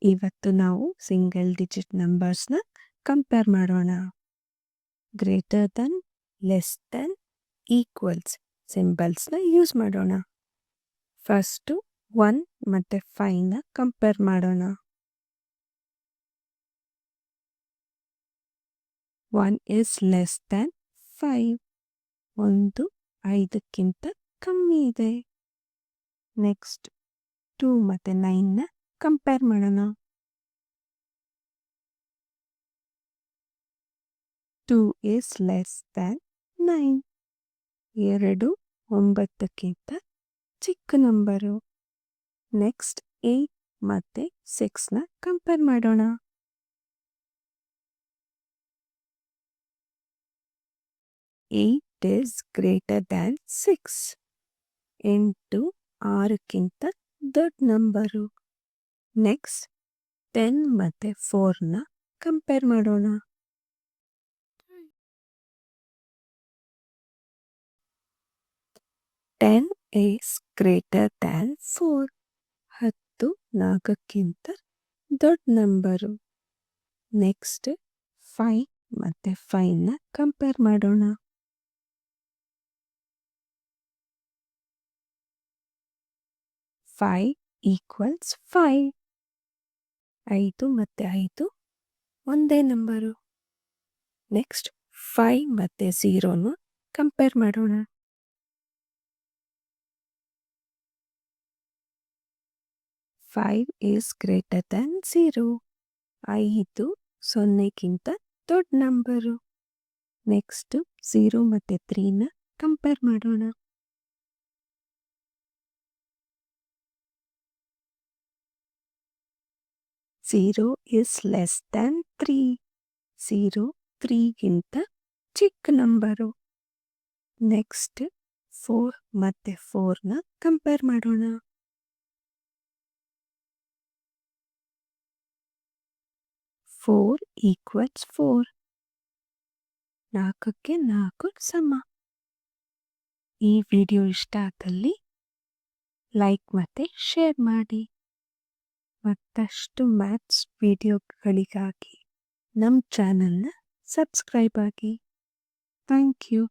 ಇವತ್ತು ನಾವು single digit ನಂಬರ್ಸ್ನ ಕಂಪೇರ್ ಮಾಡೋಣ. Greater than, less than, equals ಸಿಂಬಲ್ಸ್ನ ಯೂಸ್ ಮಾಡೋಣ. ಫಸ್ಟು 1 ಮತ್ತು 5ನ ಕಂಪೇರ್ ಮಾಡೋಣ. 1 is less than 5. 1 5ಕ್ಕಿಂತ ಕಮ್ಮಿ ಇದೆ. ನೆಕ್ಸ್ಟ್ 2 ಮತ್ತು 9ನ ಕಂಪೇರ್ ಮಾಡೋಣ. 2 is less than 9. 2 9ಕ್ಕಿಂತ ಚಿಕ್ಕ ನಂಬರು. ನೆಕ್ಸ್ಟ್ 8 ಮತ್ತು 6ನ ಕಂಪೇರ್ ಮಾಡೋಣ. 8 is greater than 6. 8 6ಕ್ಕಿಂತ ದೊಡ್ಡ ನಂಬರು. ನೆಕ್ಸ್ಟ್ 10 ಮತ್ತು 4ನ ಕಂಪೇರ್ ಮಾಡೋಣ. 10 is greater than 4. 10 4ಕ್ಕಿಂತ ದೊಡ್ಡ ನಂಬರು. ನೆಕ್ಸ್ಟ್ 5 ಮತ್ತು 5ನ ಕಂಪೇರ್ ಮಾಡೋಣ. 5 equals 5. 5 ಮತ್ತು 5 ಒಂದೇ ನಂಬರು. ನೆಕ್ಸ್ಟ್ 5 ಮತ್ತು 0ನ ಕಂಪೇರ್ ಮಾಡೋಣ. 5 is greater than 0. 5 0ಕ್ಕಿಂತ ದೊಡ್ಡ ನಂಬರು. ನೆಕ್ಸ್ಟ್ 0 ಮತ್ತು 3ನ ಕಂಪೇರ್ ಮಾಡೋಣ. 0 is less than 3. 0 3ಗಿಂತ ಚಿಕ್ಕ ನಂಬರು. ನೆಕ್ಸ್ಟ್ 4 ಮತ್ತು 4ನ ಕಂಪೇರ್ ಮಾಡೋಣ. 4 equals 4. 4ಕ್ಕೆ 4 ಸಮ. ಈ ವಿಡಿಯೋ ಇಷ್ಟ ಆದಲ್ಲಿ ಲೈಕ್ ಮತ್ತು ಶೇರ್ ಮಾಡಿ. ಮತ್ತಷ್ಟು ಮ್ಯಾಥ್ಸ್ ವಿಡಿಯೋಗಳಿಗಾಗಿ ನಮ್ಮ ಚಾನಲ್ನ ಸಬ್ಸ್ಕ್ರೈಬ್ ಆಗಿ. Thank you.